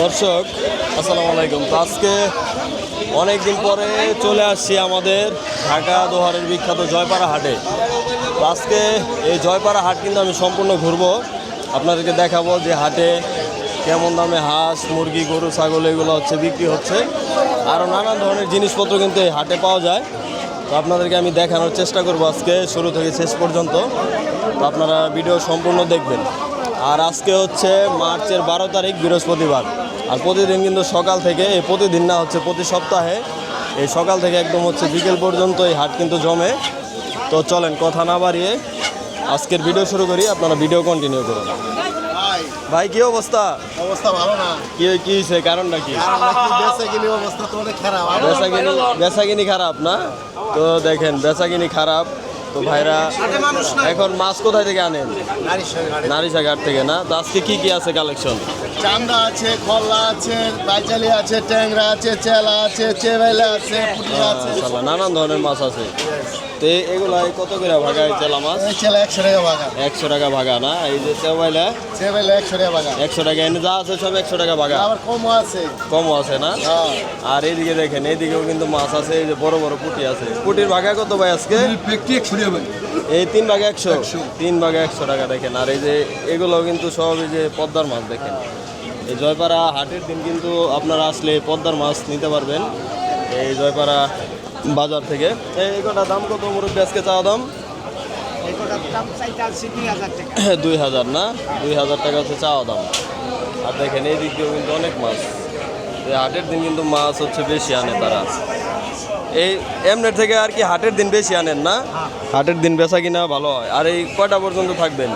দর্শক আসসালামু আলাইকুম। তো আজকে অনেক দিন পরে চলে আসছি আমাদের ঢাকা দোহারের বিখ্যাত জয়পাড়া হাটে। তো আজকে এই জয়পাড়া হাট কিন্তু আমি সম্পূর্ণ ঘুরবো, আপনাদেরকে দেখাবো যে হাটে কেমন দামে হাঁস মুরগি গরু ছাগল এগুলো বিক্রি হচ্ছে। আরও নানান ধরনের জিনিসপত্র কিন্তু এই হাটে পাওয়া যায়। তো আপনাদেরকে আমি দেখানোর চেষ্টা করবো আজকে শুরু থেকে শেষ পর্যন্ত। তো আপনারা ভিডিও সম্পূর্ণ দেখবেন। আর আজকে হচ্ছে মার্চের 12 তারিখ বৃহস্পতিবার। আর প্রতিদিন কিন্তু সকাল থেকে প্রতিদিন না প্রতি সপ্তাহে এই সকাল থেকে একদম বিকেল পর্যন্ত এই হাট কিন্তু জমে। তো চলেন কথা না বাড়িয়ে আজকের ভিডিও শুরু করি, আপনারা ভিডিও কন্টিনিউ করুন। ভাই কি অবস্থা? অবস্থা ভালো না। কি হয়েছে, কারণটা কি? বেচাকিনি অবস্থা তো অনেক খারাপ। বেচাকিনি খারাপ না? তো দেখেন বেচাকিনি খারাপ। তো ভাইরা এখন মাছ কোথায় থেকে আনেন? নারিশাঘাট থেকে না? তো আজকে কি আছে কালেকশন? চান্দা আছে, খল্লা আছে, বাইচালি আছে, ট্যাংরা আছে, চেলা আছে, চেবেলা আছে, পুঁটি আছে, নানান ধরনের মাছ আছে। তো এগুলা কত করে ভাগা? চেলা মাছ চেলা 100 টাকা ভাগা। 100 টাকা ভাগা না? এই যে চেবেলা 100 টাকা ভাগা। 100 টাকা এনে যা আছে সব 100 টাকা ভাগা। আবার কমও আছে। কমও আছে না? আর এইদিকে দেখেন, এইদিকেও কিন্তু মাছ আছে। এই যে বড় বড় পুঁটি আছে। পুঁটির ভাগা কত ভাই আজকে? এই 3 ভাগে 100, 3 ভাগে 100 টাকা দেখেন। আর এই যে এগুলো কিন্তু সব এই যে পদ্মার মাছ দেখেন। এই জয়পাড়া হাটের দিন কিন্তু আপনারা আসলে পদ্মার মাছ নিতে পারবেন এই জয়পাড়া বাজার থেকে। এই কটা দাম কত মুরব্বী আজকে? চাওয়া দাম 2000 না? 2000 টাকা হচ্ছে চাওয়া দাম। আর দেখেন এই দিক দিয়েও কিন্তু অনেক মাছ। এই হাটের দিন কিন্তু মাছ বেশি আনে তারা। এই এমনের থেকে আর কি হাটের দিন বেশি আনেন না? হাটের দিন বেচা কিনা ভালো হয়। আর এই কয়টা পর্যন্ত থাকবেন?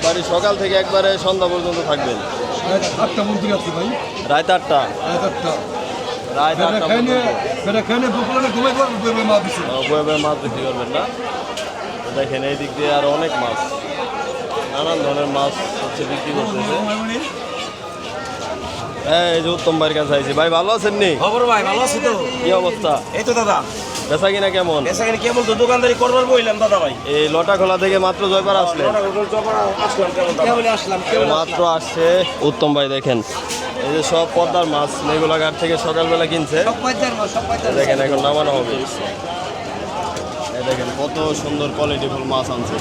বাড়ি সকাল থেকে একবারে সন্ধ্যা পর্যন্ত থাকবেন? রাত 8টা? রাত 8টা মাছ বিক্রি করবেন না? দেখেন এই দিক দিয়ে আরো অনেক মাছ, নানান ধরনের মাছ বিক্রি করতেছে। এই যে উত্তম ভাইয়ের কাছে আইছি। ভাই ভালো আছেন নি? খবর ভাই ভালো আছি। তো কি অবস্থা? এই তো দাদা বেচা কিনা কেমন? বেচা কিনা কেমন? তো দোকানদারি করবার বইলাম দাদা ভাই। এই লটা খোলা থেকে মাত্র জয়পাড়া আসলেন? মাত্র আসছে উত্তম ভাই। দেখেন এই যে সব পদ্মার মাছ মেঘলা ঘাট থেকে সকালবেলা কিনছে। দেখেন এখন নামানো হবে। এই দেখেন কত সুন্দর কোয়ালিটিফুল মাছ আনছে।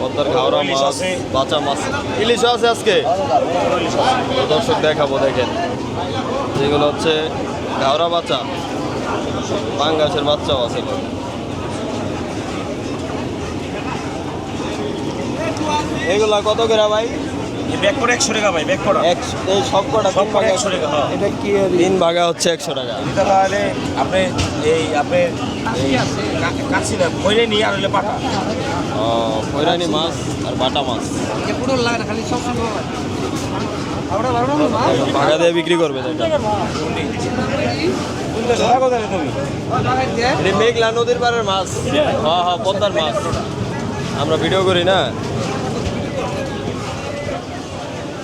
পদ্মার ঘাওড়া মাছ, বাঁচা মাছ, ইলিশ আছে আজকে। দর্শক দেখাবো, দেখেন যেগুলো ঘাওড়া বাচ্চা, পাঙ্গাসের বাচ্চাও আছে। এগুলা কত করে ভাই? ব্যাগ করে 100 টাকা ভাই। ব্যাগ করা এই সব কটা 100 টাকা। এটা কি 3 ভাগা 100 টাকা? এটা তাহলে আপনি কাছি না কইরে নিয়ে আর হলে পাটা। কইরানি মাছ আর বাটা মাছ ভাগা দিয়ে বিক্রি করবে। এটা মেঘলা নদীর পাড়ের মাছ। হ্যাঁ পদ্মার মাছ, আমরা ভিডিও করি না,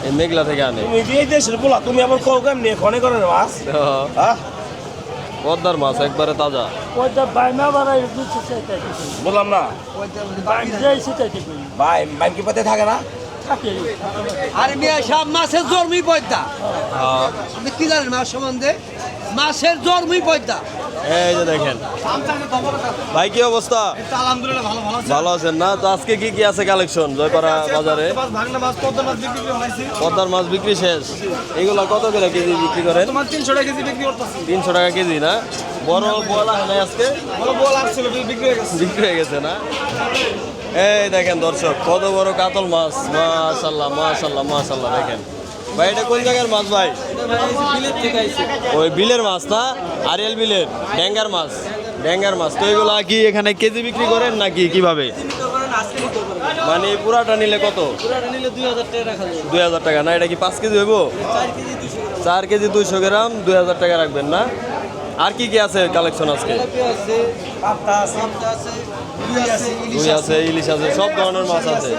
এই মেঘলা থেকে আনে। তুমি আবার কম নিয়ে খনে করেন মাছ। পদ্মার মাছ একবারে তাজা। বললাম না ভাই, বাইম কি পথে থাকে না? আরে মিয়া সব মাছের জন্মই পয়দা। আপনি কি জানেন মাছ সম্বন্ধে? মাছের জন্মই পয়দা। এই যে দেখেন ভাই কি অবস্থা? আলহামদুলিল্লাহ ভালো ভালো আছেন না? তো আজকে কি আছে কালেকশন জয়পাড়া বাজারে? পদ্মার মাছ বিক্রি শেষ। এগুলো কত করে কেজি বিক্রি করেন? 300 টাকা কেজি বিক্রি করতেছি। 300 টাকা কেজি না? বড় বল হয় না আজকে? বড় বল আসছিল, বিক্রি হয়ে গেছে। বিক্রি হয়ে গেছে না? এই দেখেন দর্শক কত বড় কাতল মাছ। মাশাআল্লাহ মাশাআল্লাহ মাশাআল্লাহ। দেখেন ভাই এটা কোন জায়গার মাছ ভাই? ওই বিলের মাছ না? আরিয়াল বিলের ড্যাঙ্গার মাছ। ড্যাঙ্গার মাছ। তো এগুলো কি এখানে কেজি বিক্রি করেন নাকি কিভাবে? মানে পুরাটা নিলে কত? 2000 টাকা না? এটা কি 5 কেজি হইব? 4 কেজি 200 গ্রাম 2000 টাকা রাখবেন না? আর কি আছে কালেকশন আজকে? রুই আছে, ইলিশ আছে, সব ধরনের মাছ আছে।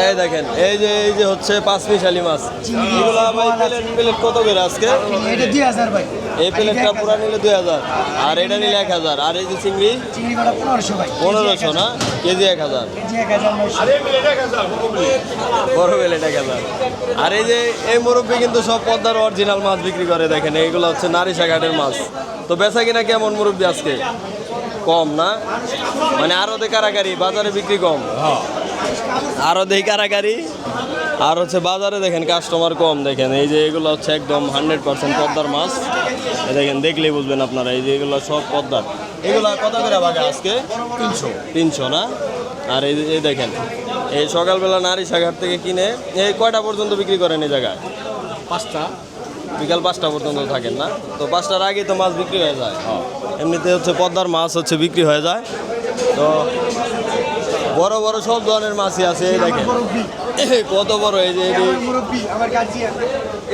এই দেখেন এই যে হচ্ছে পাঁচমিশালি মাছ। এগুলো ভাই প্লেট কত করে আজকে? এটা 2000 ভাই। এই প্লেটটা পুরা নিলে 2000, আর এটা নিলে 1000, আর এই যে চিংড়ি চিংড়ি মাছ 1500 ভাই। 1500 না, কেজি 1000, কেজি 1900। বড় প্লেট 1000। আর এই যে এই মুরব্বি কিন্তু সব পদ্মার অরিজিনাল মাছ বিক্রি করে। দেখেন এইগুলো হচ্ছে নারিশা ঘাটের মাছ। তো বেচা কিনা কেমন মুরব্বি আজকে? কম না, মানে আরো দে কারাগারি, বাজারে বিক্রি কম। আরো দেই কারাগারি, আর হচ্ছে বাজারে দেখেন কাস্টমার কম। দেখেন এই যে এগুলো হচ্ছে একদম 100% পদ্মার মাছ। এই দেখেন, দেখলেই বুঝবেন আপনারা। এই যে এগুলো সব পদ্মার। এগুলো কত করে বাঘা আজকে? 300 না। আর এই দেখেন, এই সকালবেলা নারিশা ঘাট থেকে কিনে এই কয়টা পর্যন্ত বিক্রি করেন এই জায়গায়? 5টা। বিকাল 5টা পর্যন্ত থাকেন না? তো 5টার আগে তো মাছ বিক্রি হয়ে যায়। এমনিতে হচ্ছে পদ্মার মাছ হচ্ছে বিক্রি হয়ে যায়। তো বড় বড় সব ধরনের মাছই আছে। এই দেখেন কত বড়। এই যে মুরব্বি আমার কাছে।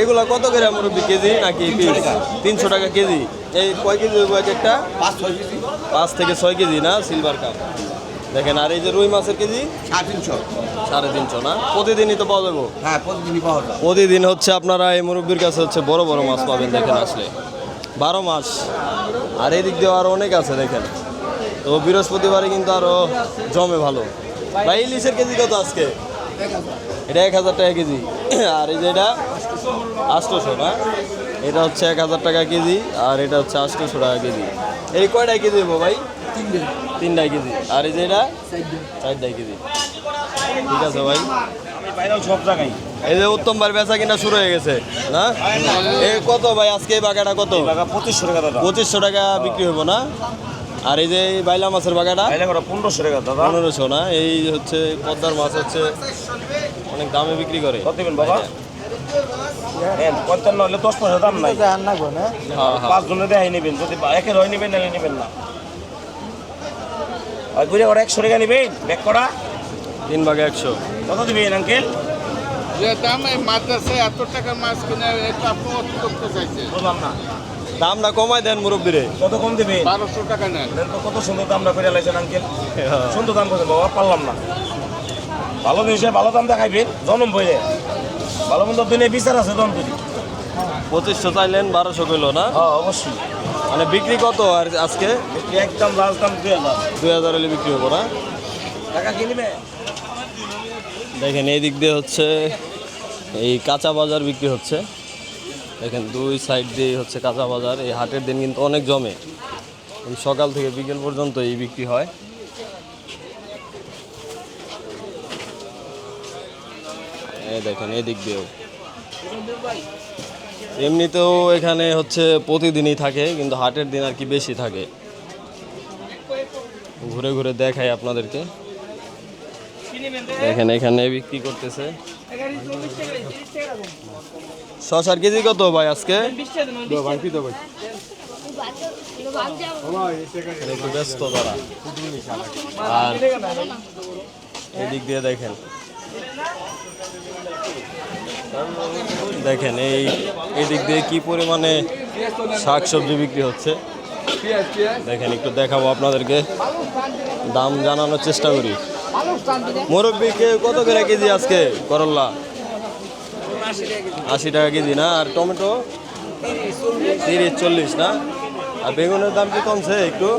এগুলা কত করে মুরব্বি? কেজি নাকি পিস? 300 টাকা কেজি। এই কয় কেজি হইব এক একটা? 5-6 কেজি। 5 থেকে 6 কেজি না, সিলভার কাপ। দেখেন, আর এই যে রুই মাছের কেজি 350। 350 না? প্রতিদিনই তো পাওয়া যাবো? হ্যাঁ, প্রতিদিনই পাওয়া যায়। প্রতিদিন হচ্ছে আপনারা এই মুরব্বির কাছে হচ্ছে বড় বড় মাছ পাবেন। দেখেন আসলে 12 মাস। আর এই দিক দিয়ে আরও অনেক আছে দেখেন। তো বৃহস্পতিবারে কিন্তু আরও জমে ভালো। ভাই ইলিশের কেজি কত আজকে? এটা 1000 টাকা কেজি। আর এই যে এটা 800 না? এটা হচ্ছে 1000 টাকা কেজি, আর এটা হচ্ছে 800 টাকা কেজি। এই কয়টায় কেজি দেবো ভাই? 3টায় কেজি। আর এই যে এটা 4টায় কেজি। ঠিক আছে ভাই। আমি বাইরেও সব জায়গায় এই যে উত্তম ভাই বেচা কিনা শুরু হয়ে গেছে না? এই কত ভাই আজকে এই বাগাটা কত? টাকা 2500 টাকা দাদা। 2500 টাকা বিক্রি হবো না? আর এই যে এই বাইলা মাছের বাগাটা বাইরে করে 1500 টাকা দাদা। 1500 না? এই হচ্ছে পদ্মার মাছ হচ্ছে অনেক দামে বিক্রি করে। কত দিবেন বাবা? 55 হলে 10 পয়সা দাম নাই। হ্যাঁ, হ্যাঁ। 5 জনে দেখাই নেবেন, যদি একের হয় নেবেন নাহলে নেবেন না। আর ঘুরে করে 100 টাকা নেবেন ব্যাগ করা। 3 ভাগে 100। কত দিবেন আঙ্কেল? যে দাম এই মাছ আছে, এত টাকার মাছ কিনে এটা আপনি করতে চাইছে বললাম না। দামটা কমাই দেন মুরব্বিরে। কত কম দিবেন? 1200 টাকা নেন। দেন তো, কত সুন্দর দামটা করে লাইছেন আঙ্কেল। সুন্দর দাম করছেন বাবা, পারলাম না। ভালো জিনিসে ভালো দাম দেখাইবেন, জনম বইলে ভালো মন্দ দিনে বিচার আছে দম যদি। 2500 চাইলেন, 1200 কইলো না? হ্যাঁ অবশ্যই। মানে বিক্রি কত আর আজকে? একদম লাস্ট দাম 2000 2000 হলে বিক্রি হবো না? টাকা কিনবে। দেখেন এই দিক দিয়ে হচ্ছে এই কাঁচা বাজার বিক্রি হচ্ছে। দেখেন দুই সাইড দিয়ে হচ্ছে কাঁচা বাজার। এই হাটের দিন কিন্তু অনেক জমে। এই সকাল থেকে বিকেল পর্যন্ত এই বিক্রি হয়। এই দেখেন এই দিক দিয়েও। এমনিতেও এখানে হচ্ছে প্রতিদিনই থাকে, কিন্তু হাটের দিন আর কি বেশি থাকে। ঘুরে ঘুরে দেখাই আপনাদেরকে। দেখেন এখানে বিক্রি করতেছে। শশার কেজি কত ভাই আজকে? একটু ব্যস্ত তারা। আর এদিক দিয়ে দেখেন, দেখেন এই দিক দিয়ে কি পরিমাণে শাকসবজি বিক্রি হচ্ছে। দেখেন একটু দেখাবো আপনাদেরকে, দাম জানানোর চেষ্টা করি। মুরব্বিকে কত করে কেজি আজকে করল্লা? 80 টাকা কেজি না? আর টমেটো 30-40 না? আর বেগুনের দাম কি কমছে একটু?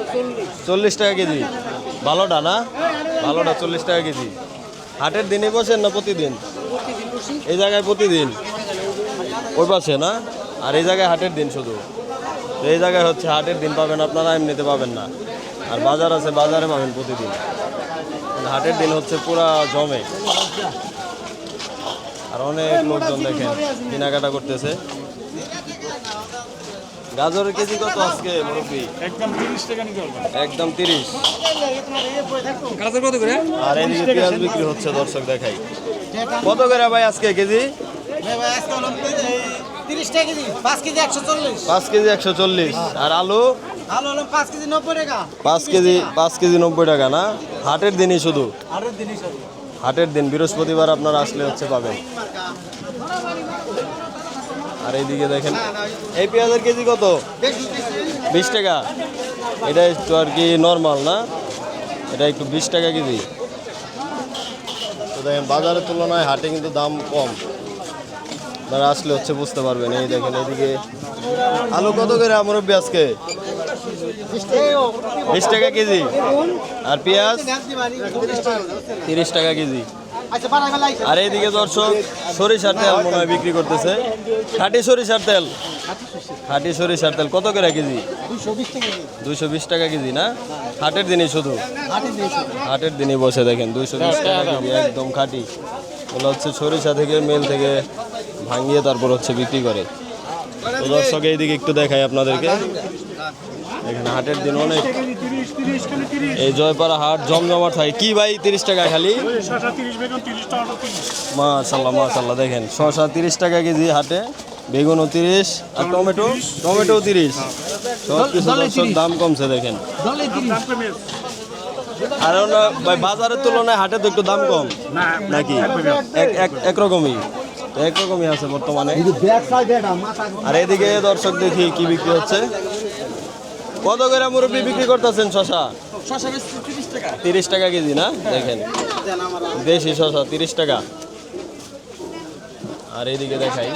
40 টাকা কেজি। ভালোটা না? ভালোটা 40 টাকা কেজি। হাটের দিনই বসেন না প্রতিদিন? এই জায়গায় প্রতিদিন, ওই পাশে না? আর এই জায়গায় হাটের দিন শুধু? তো এই জায়গায় হচ্ছে হাটের দিন পাবেন আপনারা, এমনিতে পাবেন না। আর বাজার আছে, বাজারে পাবেন প্রতিদিন। হাটের দিন হচ্ছে পুরা জমে। আর অনেক লোকজন দেখেন কেনাকাটা করতেছে। গাজরের কেজি কত আজকে মুরব্বি? একদম 30 টাকা নিতে হবে। একদম 30। গাজর কত করে? আর এদিকে পেঁয়াজ বিক্রি হচ্ছে, দর্শক দেখাই। কত করে ভাই আজকে কেজি? 30 টাকা কেজি। 5 কেজি 140। 5 কেজি 140। আর আলু? আলু হলো 5 কেজি 90 টাকা। 5 কেজি 90 টাকা না? হাটের দিনই শুধু? আরের দিনই সব। হাটের দিন বৃহস্পতিবার আপনারা আসলে হচ্ছে পাবেন। আর এইদিকে দেখেন এই পেঁয়াজের কেজি কত? 20 টাকা। এটা একটু আর কি নর্মাল না, এটা একটু 20 টাকা কেজি। তো দেখেন বাজারের তুলনায় হাটে কিন্তু দাম কম, আপনারা আসলে হচ্ছে বুঝতে পারবেন। এই দেখেন এদিকে আলু কত করে মুরব্বী আজকে? 20 টাকা কেজি। আর পেঁয়াজ 30 টাকা কেজি। আর এইদিকে দর্শক সরিষার তেল মনে হয় বিক্রি করতেছে, খাঁটি সরিষার তেল। খাঁটি সরিষার তেল কত করে কেজি? 220 টাকা কেজি না? হাটের দিনই শুধু, হাটের দিনই বসে দেখেন 220 টাকা কেজি, একদম খাঁটি। ওগুলো হচ্ছে সরিষা থেকে মেল থেকে ভাঙিয়ে তারপর হচ্ছে বিক্রি করে। তো দর্শক এইদিকে একটু দেখাই আপনাদেরকে, এখানে হাটের দিন অনেক, এই জয়পাড়া হাট জমজমাট থাকে। কি ভাই 30 টাকা খালি? মাশাল্লাহ মাশাল্লাহ, দেখেন শসা 30 টাকা কেজি হাটে, বেগুনও 30, আর টমেটো 30। সব কিছু দর্শক দাম কমছে দেখেন। আর ভাই বাজারের তুলনায় হাটে তো একটু দাম কম নাকি? একরকমই আছে বর্তমানে। আর এদিকে দর্শক দেখি কি বিক্রি হচ্ছে। কত করে মুরব্বি বিক্রি করতেছেন শসা? 30 টাকা কেজি না? দেখেন দেশি শসা 30 টাকা। আর এইদিকে দেখাই,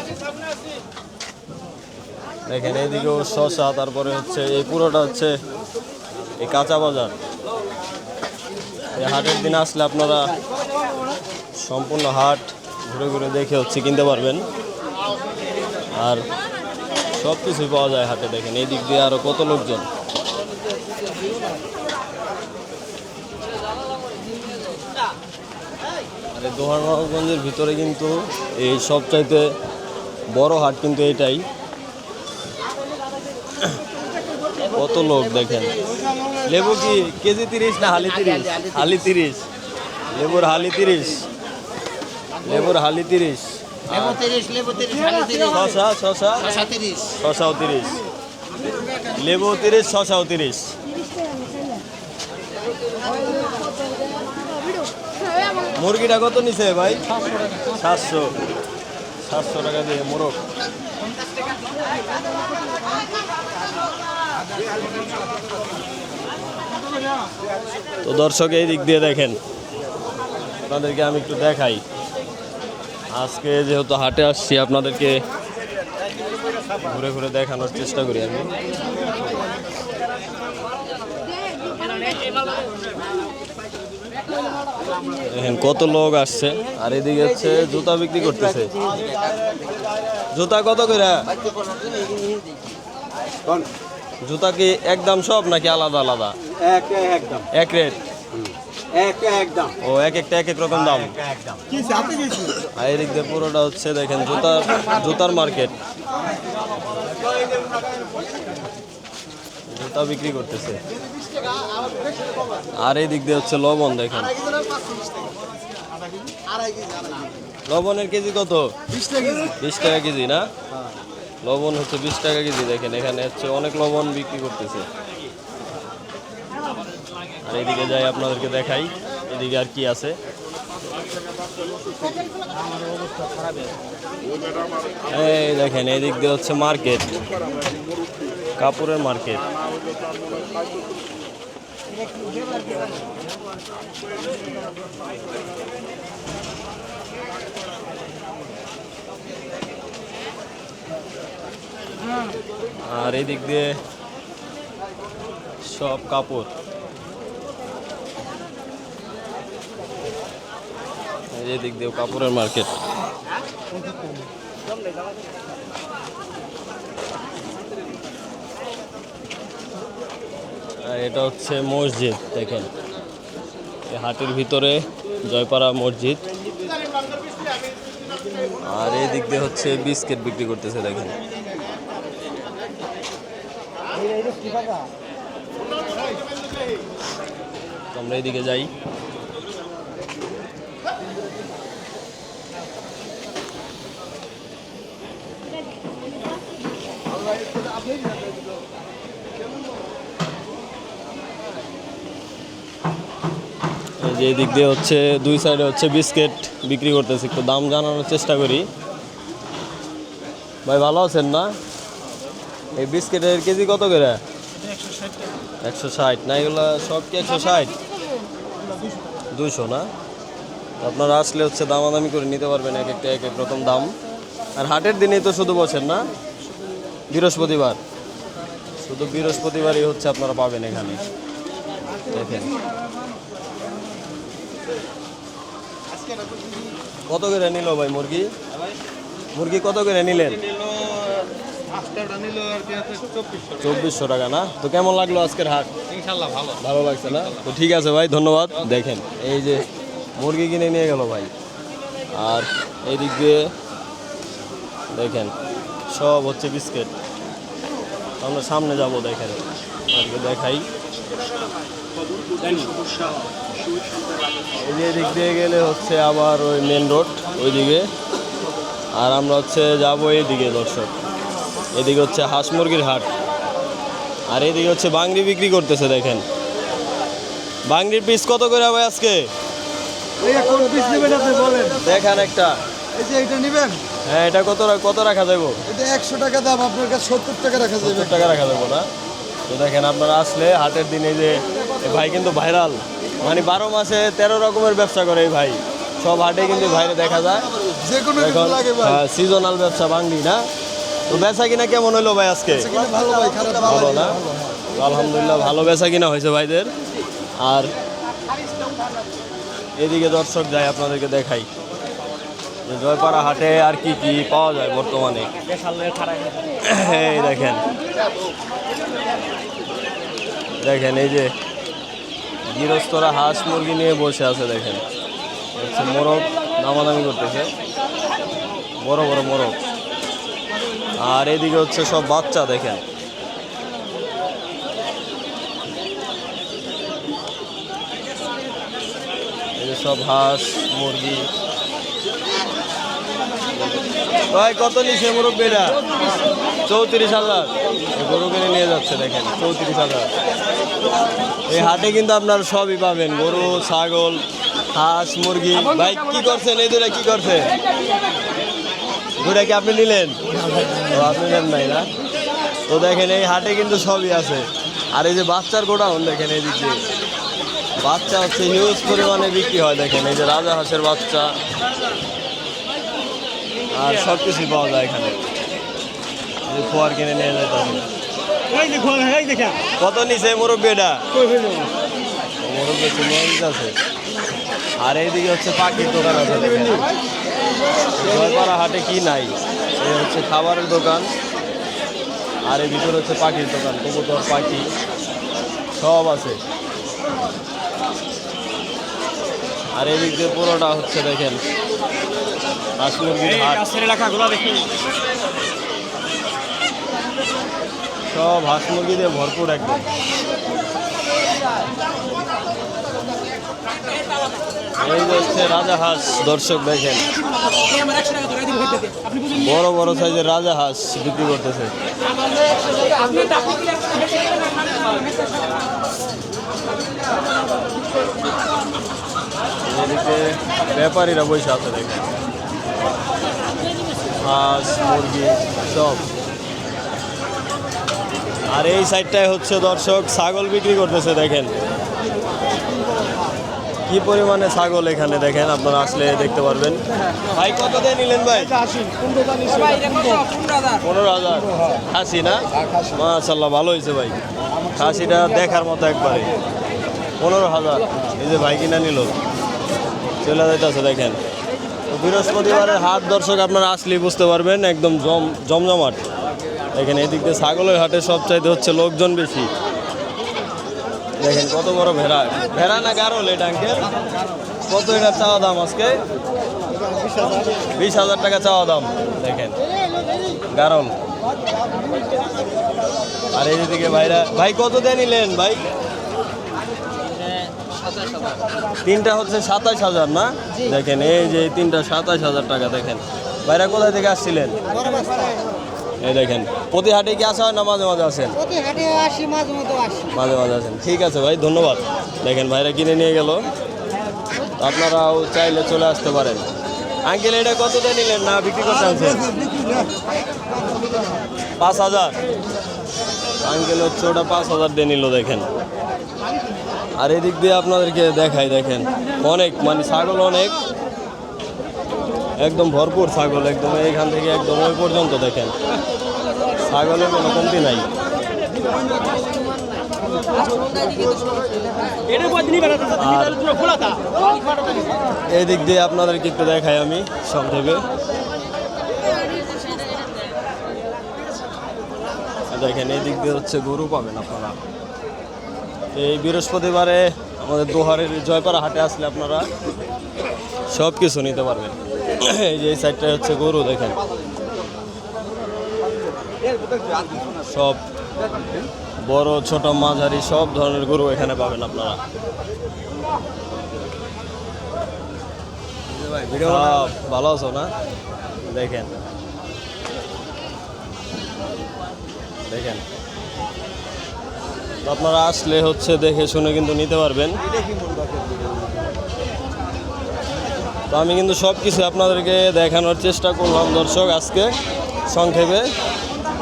দেখেন এইদিকেও শসা, তারপরে হচ্ছে এই পুরোটা হচ্ছে এই কাঁচা বাজার। এই হাটের দিন আসলে আপনারা সম্পূর্ণ হাট ঘুরে ঘুরে দেখে হচ্ছে কিনতে পারবেন। আর সব কিছুই পাওয়া যায় হাটে। দেখেন এই দিক দিয়ে আরো কত লোকজন। আর এই দোহারগঞ্জের ভিতরে কিন্তু এই সবচাইতে বড় হাট কিন্তু এটাই। কত লোক দেখেন। লেবু কি কেজি 30 না হালি 30? হালি 30, লেবুর হালি 30, লেবুর হালি 30। শশাও 30, লেবু 30, শশাও 30। মুরগিটা কত নিছে ভাই? 700 টাকা দিয়ে মোরগ। তো দর্শক এই দিক দিয়ে দেখেন, আপনাদেরকে আমি একটু দেখাই। আজকে যেহেতু হাটে আসছি, আপনাদেরকে ঘুরে ঘুরে দেখানোর চেষ্টা করি আমি। দেখেন কত লোক আসছে। আর এদিকে হচ্ছে জুতা বিক্রি করতেছে। জুতা কত করে? জুতা কি একদম সব নাকি আলাদা আলাদা? এক রেট। ও এক একটা এক এক রকম দাম। আর এদিক দিয়ে পুরোটা হচ্ছে দেখেন জুতার মার্কেট, জুতা বিক্রি করতেছে। আর এই দিক দিয়ে হচ্ছে লবণ, দেখেন লবণের কেজি কত? 20 টাকা কেজি না? লবণ হচ্ছে 20 টাকা কেজি। দেখেন এখানে হচ্ছে অনেক লবণ বিক্রি করতেছে। আর এদিকে যাই আপনাদেরকে দেখাই এদিকে আর কি আছে। এই দেখেন এদিক দিয়ে হচ্ছে মার্কেট, কাপড়ের মার্কেট। আর এদিক দিয়ে সব কাপড়। এদিক দিয়ে কাপড়ের মার্কেট। আর এটা হচ্ছে মসজিদ, দেখেন এই হাটের ভিতরে জয়পাড়া মসজিদ। আর এই দিক দিয়ে হচ্ছে বিস্কিট বিক্রি করতেছে, দেখেন। আমরা এইদিকে যাই। যে দিক দিয়ে হচ্ছে দুই সাইডে হচ্ছে বিস্কিট বিক্রি করতেছে। একটু দাম জানানোর চেষ্টা করি। ভাই ভালো আছেন না? এই বিস্কিটের কেজি কত করে? 160 না, এগুলো সব কি 160? 200 না? আপনারা আসলে হচ্ছে দামাদামি করে নিতে পারবেন, এক একটা এক এক রকম দাম। আর হাটের দিনেই তো শুধু বসেন না, বৃহস্পতিবার, শুধু বৃহস্পতিবারই হচ্ছে আপনারা পাবেন এখানে। দেখেন কত করে নিল ভাই মুরগি? মুরগি কত করে নিলেন? 2400 টাকা না? তো কেমন লাগলো আজকের হাট? ইনশাআল্লাহ ভালো। ভালো লাগছে না? তো ঠিক আছে ভাই, ধন্যবাদ। দেখেন এই যে মুরগি কিনে নিয়ে গেল ভাই, আর এই দিক দিয়ে দেখেন সব হচ্ছে বিস্কিট। আমরা সামনে যাব, দেখেন আজকে দেখাই। এই যে এদিক দিয়ে গেলে হচ্ছে আবার ওই মেন রোড ওইদিকে, আর আমরা হচ্ছে যাবো এইদিকে দর্শক। এদিকে হচ্ছে হাঁস মুরগির হাট, আর এদিকে হচ্ছে বাংরি বিক্রি করতেছে। দেখেন বাংরির পিস কত করে ভাই আজকে? কোন পিস নেবেন আপনি বলেন? দেখান একটা। এই যে এটা নেবেন? হ্যাঁ, এটা কত রাখা যাবো? এটা 100 টাকা দাম, আপনার কাছে 70 টাকা রাখা যাবে। 70 টাকা রাখা যাবো না? তো দেখেন আপনারা আসলে হাটের দিনে যে এ ভাই কিন্তু ভাইরাল, মানে 12 মাসে 13 রকমের ব্যবসা করে এই ভাই। সব হাটে কিন্তু ভাইরে দেখা যায়, যে কোনো কিছু এখন লাগে ভাই। সিজনাল ব্যবসা বাংলি না? তো বেচা কিনা কেমন হলো ভাই আজকে? ভালো ভাই, খারাপ ভালো না? তো আলহামদুলিল্লাহ ভালো বেচা কিনা হয়েছে ভাইদের। আর এদিকে দর্শক যায়, আপনাদেরকে দেখাই যে জয়পাড়া হাটে আর কি কি পাওয়া যায় বর্তমানে। এই দেখেন দেখেন এই যে গৃহস্থরা হাঁস মুরগি নিয়ে বসে আছে। দেখেন হচ্ছে মোরগ দামাদামি করতেছে, বড় বড় মোরগ। আর এদিকে হচ্ছে সব বাচ্চা। দেখেন এই যে সব হাঁস মুরগি। ভাই কত নিচে মুরব্বী? এটা 34,000 গরু কিনে নিয়ে যাচ্ছে। দেখেন 34,000। এই হাটে কিন্তু আপনার সবই পাবেন, গরু ছাগল হাঁস মুরগি। ভাই কি করছেন? এই দুটা কি করছেন? দুটা কি আপনি নিলেন? ও আপনি নেন নাই না? তো দেখেন এই হাটে কিন্তু সবই আছে। আর এই যে বাচ্চার গোডাউন দেখেন, এই দিক দিয়ে বাচ্চা হচ্ছে হিউজ পরিমাণে বিক্রি হয়। দেখেন এই যে রাজা হাঁসের বাচ্চা, আর সব কিছুই পাওয়া যায় এখানে। এই খোয়ার কিনে নিয়ে যেতে হবে। কত নিচে মুরব্বী? এটা মুরব্বী নিয়ে আছে। আর এইদিকে হচ্ছে পাখির দোকান আছে। দেখেন জয়পাড়া হাটে কি নাই? এই হচ্ছে খাবারের দোকান, আর এর ভিতরে হচ্ছে পাখির দোকান, কবুতর পাখি সব আছে। আর এদিক দিয়ে পুরোটা হচ্ছে দেখেন হাঁস মুরগির হাট। সব হাঁস মুরগি দিয়ে ভরপুর একদম। এই যে হচ্ছে রাজা হাঁস। দর্শক দেখেন বড় বড় সাইজের রাজা হাঁস বিক্রি করতেছে। এদিকে ব্যাপারীরা বসে আছে। দেখেন হাঁস মুরগি সব। আর এই সাইডটায় হচ্ছে দর্শক ছাগল বিক্রি করতেছে। দেখেন কি পরিমাণে ছাগল এখানে। দেখেন আপনারা আসলে দেখতে পারবেন। ভাই কত দিয়ে নিলেন ভাই? 15,000 খাসি না? মাশাআল্লাহ ভালো হয়েছে ভাই, খাসিটা দেখার মতো একবারে। 15,000 এই যে ভাই কিনা নিল, চলে যাইতেছে। দেখেন বৃহস্পতিবারের হাট দর্শক আপনারা আসলেই বুঝতে পারবেন, একদম জমজমাট। দেখেন এদিক দিয়ে ছাগলের হাটে সবচাইতে হচ্ছে লোকজন বেশি। দেখেন কত বড় ভেড়া, ভেড়া না গারল এটা আঙ্কেল? কত এটা চাওয়া দাম আজকে? 20,000 টাকা চাওয়া দাম। দেখেন গারল। আর এইদিকে ভাইরা, ভাই কত দিয়ে নিলেন ভাই? তিনটা হচ্ছে 27,000 না? দেখেন এই যে তিনটা 27,000 টাকা। দেখেন ভাইরা কোথায় থেকে আসছিলেন? এই দেখেন প্রতি হাটে কি আসা হয় না মাঝে মাঝে আসেন? মাঝে মাঝে আসেন। ঠিক আছে ভাই, ধন্যবাদ। দেখেন ভাইরা কিনে নিয়ে গেল, আপনারাও চাইলে চলে আসতে পারেন। আঙ্কেল এটা কত দিয়ে নিলেন না বিক্রি করতে আনছেন? 5,000। আঙ্কেল হচ্ছে ওটা 5,000 দিয়ে নিল দেখেন। আর এদিক দিয়ে আপনাদেরকে দেখাই, দেখেন অনেক মানে ছাগল অনেক, একদম ভরপুর ছাগল, একদম এইখান থেকে একদম ওই পর্যন্ত দেখেন ছাগলের কোনো কমতি নাই। আর এদিক দিয়ে আপনাদেরকে একটু দেখাই আমি সংক্ষেপে। দেখেন এই দিক দিয়ে হচ্ছে গরু পাবেন আপনারা। এই বৃহস্পতিবারে আমাদের দোহারের জয়পাড়া হাটে আসলে আপনারা সব কিছু নিতে পারবেন। এই যে এই সাইডটায় হচ্ছে গরু, দেখেন সব বড় ছোট মাঝারি সব ধরনের গরু এখানে পাবেন আপনারা। সব ভালো আছো না? দেখেন দেখেন তো আপনারা আসলে হচ্ছে দেখে শুনে কিন্তু নিতে পারবেন। তো আমি কিন্তু সব কিছু আপনাদেরকে দেখানোর চেষ্টা করলাম দর্শক আজকে সংক্ষেপে।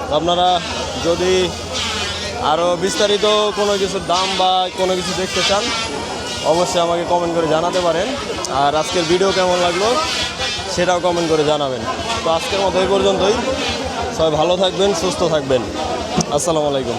তো আপনারা যদি আরও বিস্তারিত কোনো কিছুর দাম বা কোনো কিছু দেখতে চান অবশ্যই আমাকে কমেন্ট করে জানাতে পারেন। আর আজকের ভিডিও কেমন লাগলো সেটাও কমেন্ট করে জানাবেন। তো আজকের মতো এই পর্যন্তই। সবাই ভালো থাকবেন, সুস্থ থাকবেন। আসসালামু আলাইকুম।